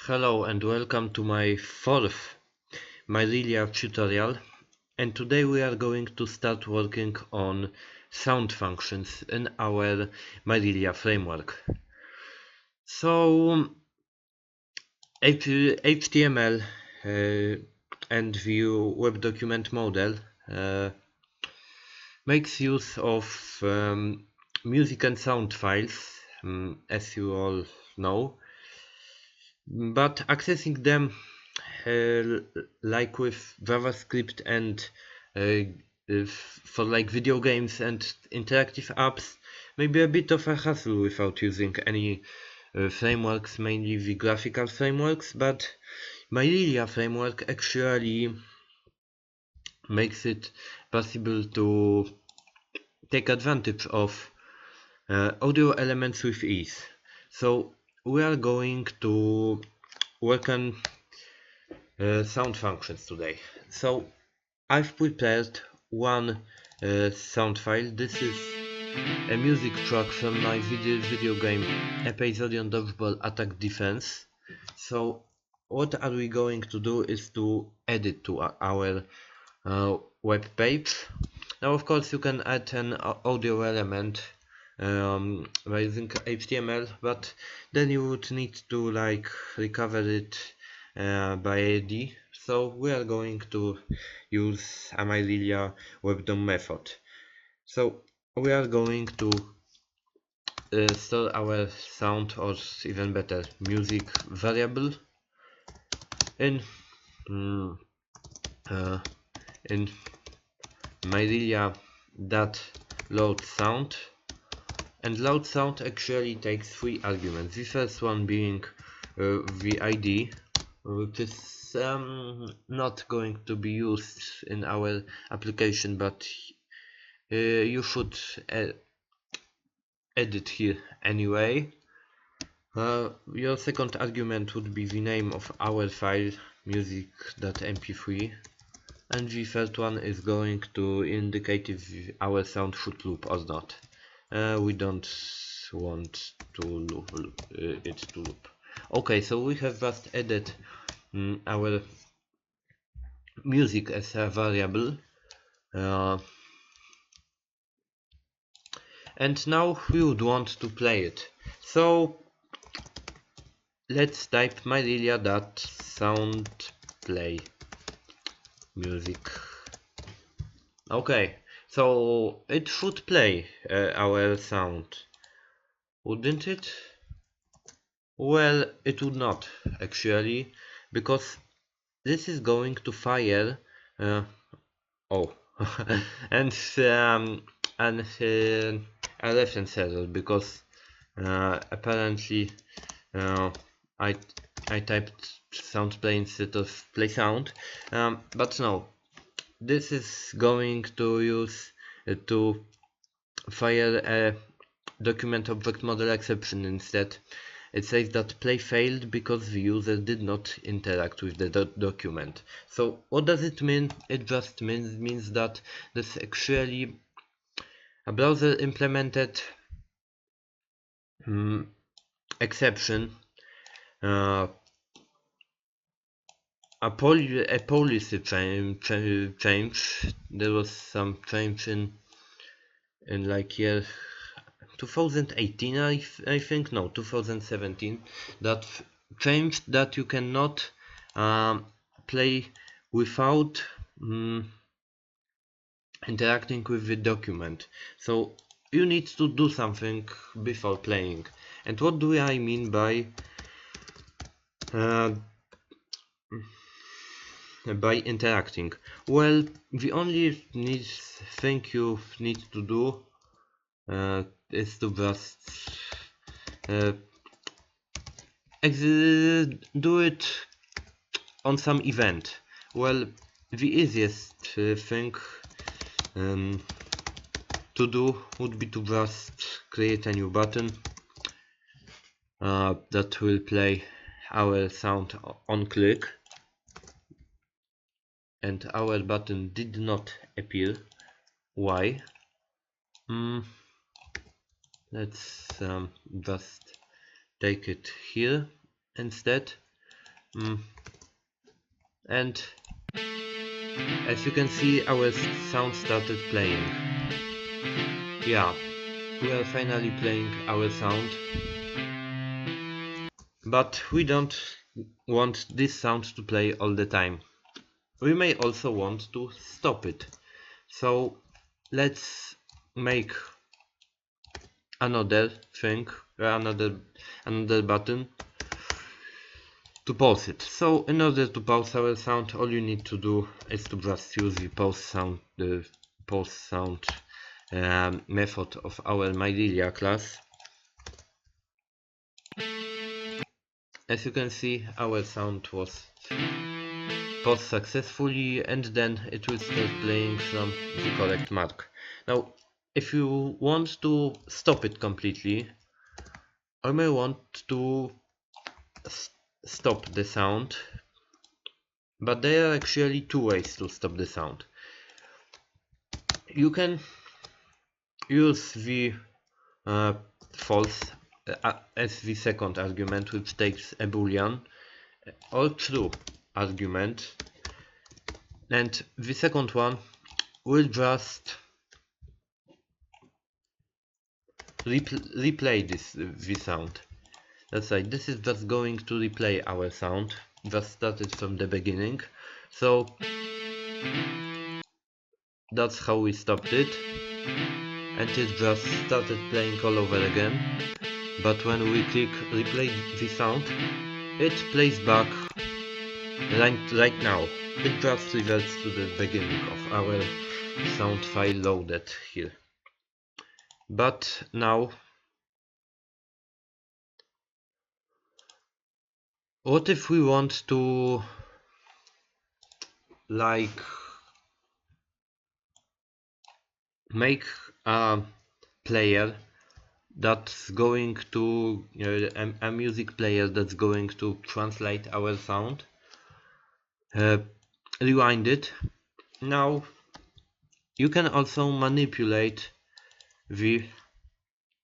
Hello and welcome to my fourth Mirelia tutorial, and today we are going to start working on sound functions in our Mirelia framework. So HTML and Vue web document model makes use of music and sound files, as you all know, but accessing them like with JavaScript and for like video games and interactive apps, maybe a bit of a hassle without using any frameworks, mainly the graphical frameworks, but Mirelia framework actually makes it possible to take advantage of audio elements with ease. So we are going to work on sound functions today. So I've prepared one sound file. This is a music track from my video game Episodion Dodgeball Attack Defense. So what are we going to do is to add it to our web page. Now of course you can add an audio element by using HTML, but then you would need to like recover it by ID. So we are going to use a Mirelia web DOM method. So we are going to store our sound, or even better music variable in in Mirelia that load sound, and load sound actually takes three arguments. The first one being the ID, which is not going to be used in our application, but you should add it here anyway. Your second argument would be the name of our file, music.mp3, and the third one is going to indicate if our sound should loop or not. We don't want to loop it to loop. Okay, so we have just added our music as a variable, and now we would want to play it. So let's type Mirelia.sound play music. Okay, so it should play our sound, wouldn't it? Well, it would not actually, because this is going to fire and a reference error, because apparently I typed sound play instead of play sound, but no, this is going to use to fire a document object model exception instead. It says that play failed because the user did not interact with the document. So what does it mean? It just means that this actually a browser implemented exception, a policy change. There was some change in like year 2018, I think, no, 2017, that changed that you cannot play without interacting with the document. So you need to do something before playing. And what do I mean by interacting? Well, the only thing you need to do is to just do it on some event. Well, the easiest thing to do would be to just create a new button that will play our sound on click, and our button did not appear. Why? Let's just take it here instead. And as you can see, our sound started playing. Yeah, we are finally playing our sound. But we don't want this sound to play all the time. We may also want to stop it. So let's make another thing, another button to pause it. So in order to pause our sound, all you need to do is to just use the pause sound, method of our Mirelia class. As you can see, our sound was paused successfully, and then it will start playing from the correct mark. Now, if you want to stop it completely, or may want to stop the sound, but there are actually two ways to stop the sound. You can use the false as the second argument, which takes a boolean, or true argument, and the second one will just replay the sound. That's right, this is just going to replay our sound, just started from the beginning. So that's how we stopped it, and it just started playing all over again. But when we click replay the sound, it plays back right now. It just reverts to the beginning of our sound file loaded here. But now, what if we want to like make a player that's going to a music player that's going to translate our sound, rewind it. Now you can also manipulate the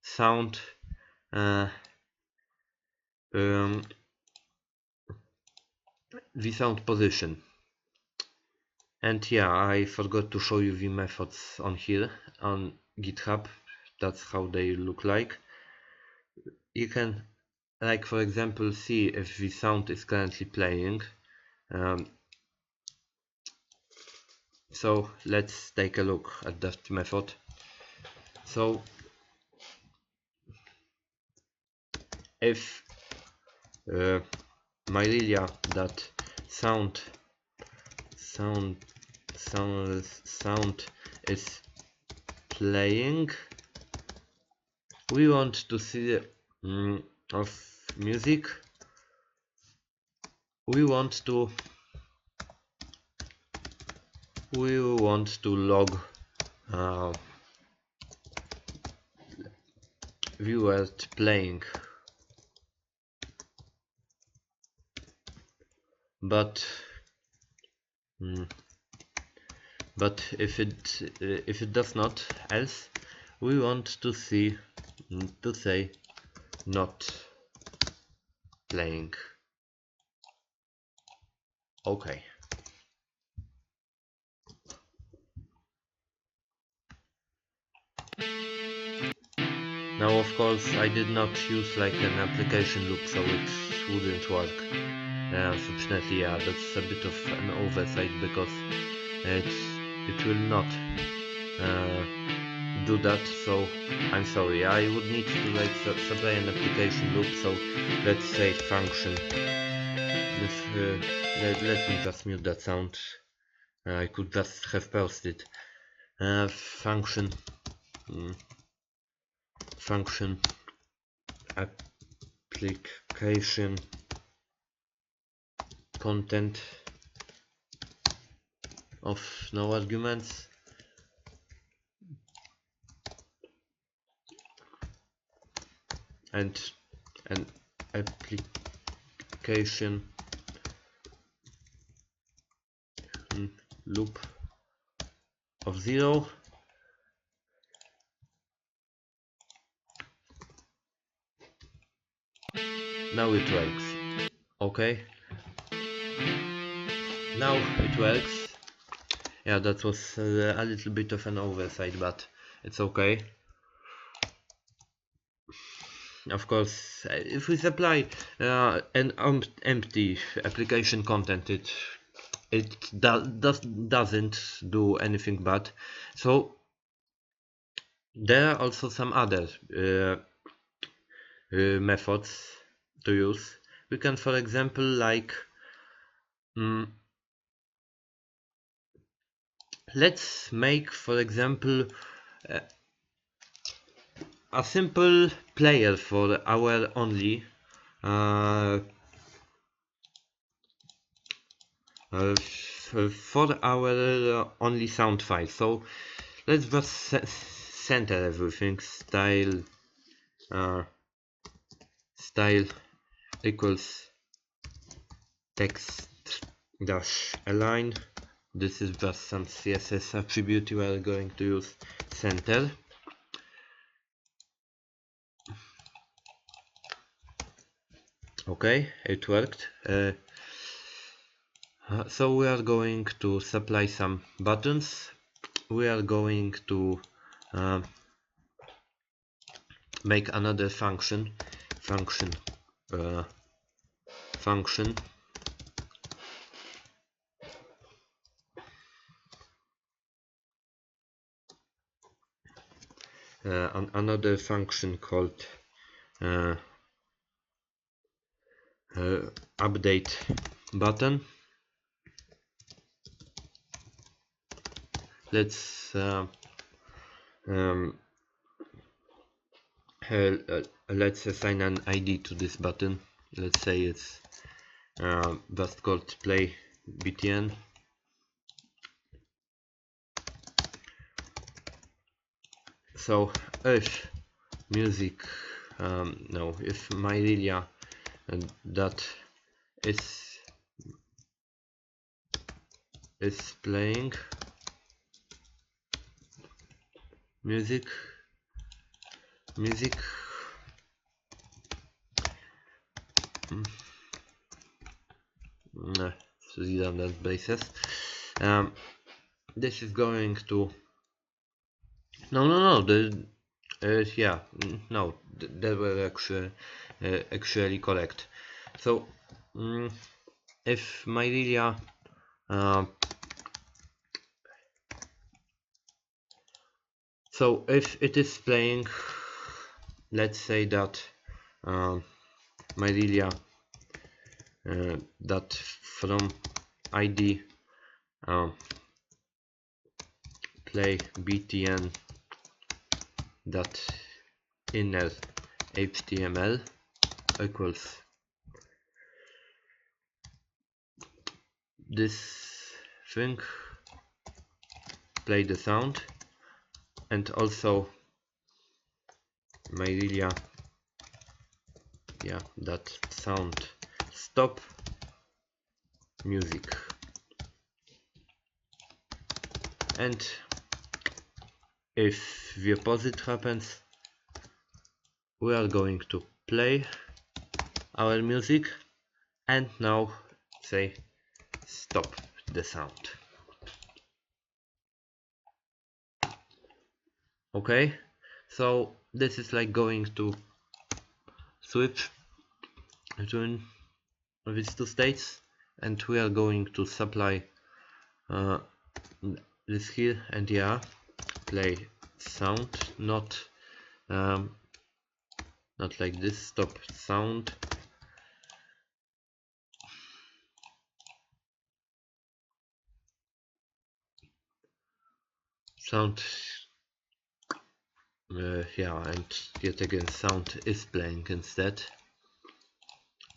sound position. And yeah, I forgot to show you the methods on here on GitHub. That's how they look like. You can, like for example, see if the sound is currently playing. So let's take a look at that method. So if Mirelia that sound is playing, we want to see of music, we want to log viewer playing, but if it does not, else we want to see to say not playing. Okay. Now of course I did not use like an application loop, so it wouldn't work. Unfortunately, yeah, that's a bit of an oversight, because it will not do that, so I'm sorry. I would need to like supply an application loop, so let's say function. Let me just mute that sound. I could just have paused it. Function application content of no arguments, and an application loop of 0. Now it works. Okay, Now it works. Yeah, that was a little bit of an oversight, but it's okay. Of course, if we supply an empty application content, it doesn't do anything bad. So there are also some other methods to use. We can, for example, like let's make, for example, a simple player for our only for our only sound file. So let's just center everything. Style equals text dash align. This is just some CSS attribute we are going to use. Center. Okay, it worked. So we are going to supply some buttons. We are going to make another function another function called update button. Let's let's assign an ID to this button. Let's say it's just called play btn. So if music no, if Mirelia that is playing music redundant basis. This is going to yeah, no, they were actually correct. So if Mirelia so if it is playing, let's say that Mirelia that from ID play btn that inner html equals this thing, play the sound, and also Mirelia, yeah, that sound stop music. And if the opposite happens, we are going to play our music and now say stop the sound. Okay, so this is like going to switch between these two states, and we are going to supply this here, and yeah, play sound, not like this, stop sound. Sound, yeah, and yet again sound is playing instead.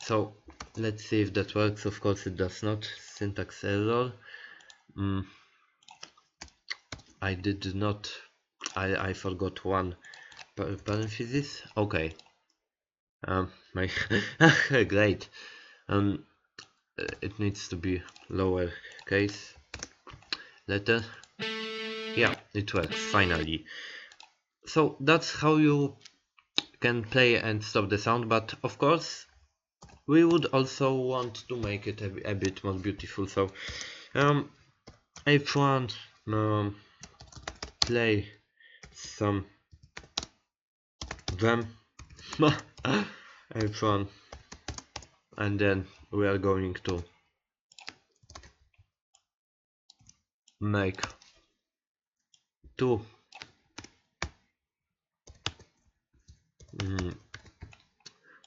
So let's see if that works. Of course it does not. Syntax error. I did not, I forgot one parenthesis. Okay. My great. It needs to be lower case letter. Yeah, it works finally. So that's how you can play and stop the sound, but of course we would also want to make it a bit more beautiful. So H1 play some drum H1, and then we are going to make two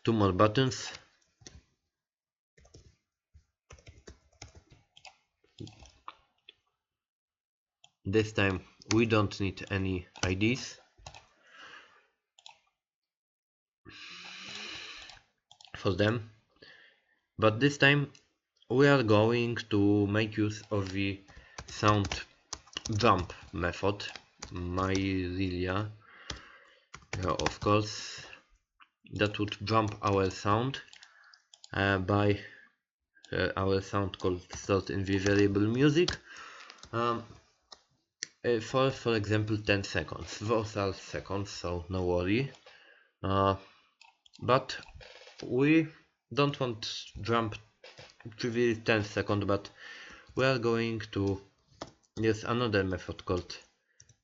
more buttons. This time we don't need any IDs for them, but this time we are going to make use of the sound jump method, Mirelia, of course, that would jump our sound by our sound called stored in the variable music for example 10 seconds. Those are seconds, so no worry, but we don't want jump to the 10 second, but we are going to use another method called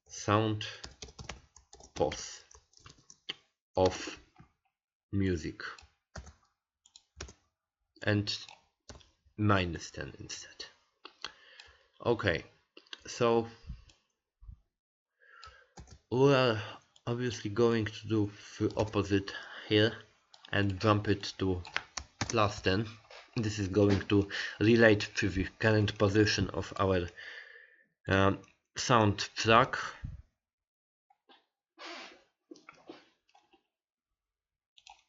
sound pause of music and -10 instead. Okay, so we are obviously going to do the opposite here and jump it to +10. This is going to relate to the current position of our sound track.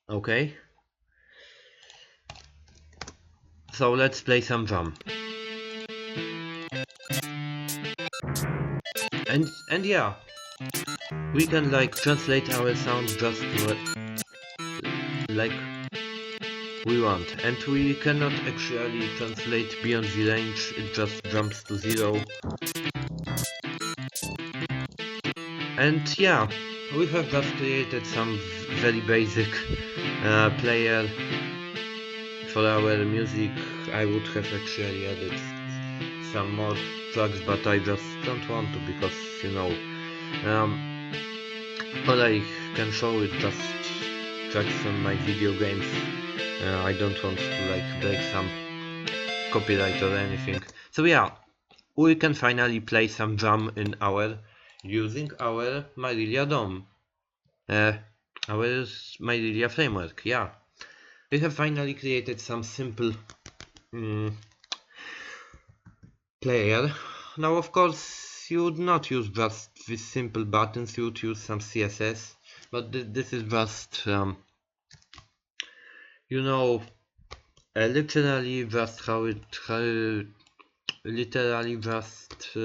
Okay, so let's play some drum. And yeah, we can like translate our sound just like we want, and we cannot actually translate beyond the range, it just jumps to 0. And yeah, we have just created some very basic player for our music. I would have actually added some more tracks, but I just don't want to, because you know, all I can show is just tracks from my video games. I don't want to like break some copyright or anything. So yeah, we can finally play some drum in our using our Mirelia DOM, our Mirelia framework. Yeah, we have finally created some simple player. Now of course you would not use just these simple buttons, you would use some CSS, but this is just you know, literally just literally just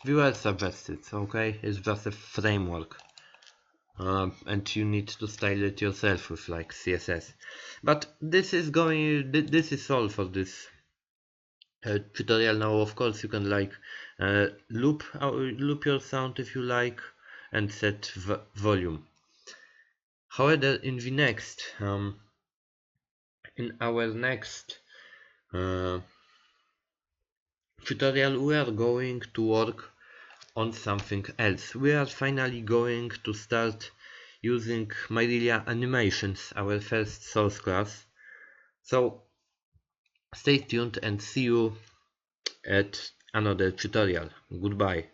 viewer suggested. Okay, it's just a framework, and you need to style it yourself with like CSS. But this is all for this tutorial. Now of course you can like loop your sound if you like and set volume. However, in the next in our next tutorial we are going to work on something else. We are finally going to start using Mirelia animations, our first source class. So stay tuned and see you at another tutorial. Goodbye.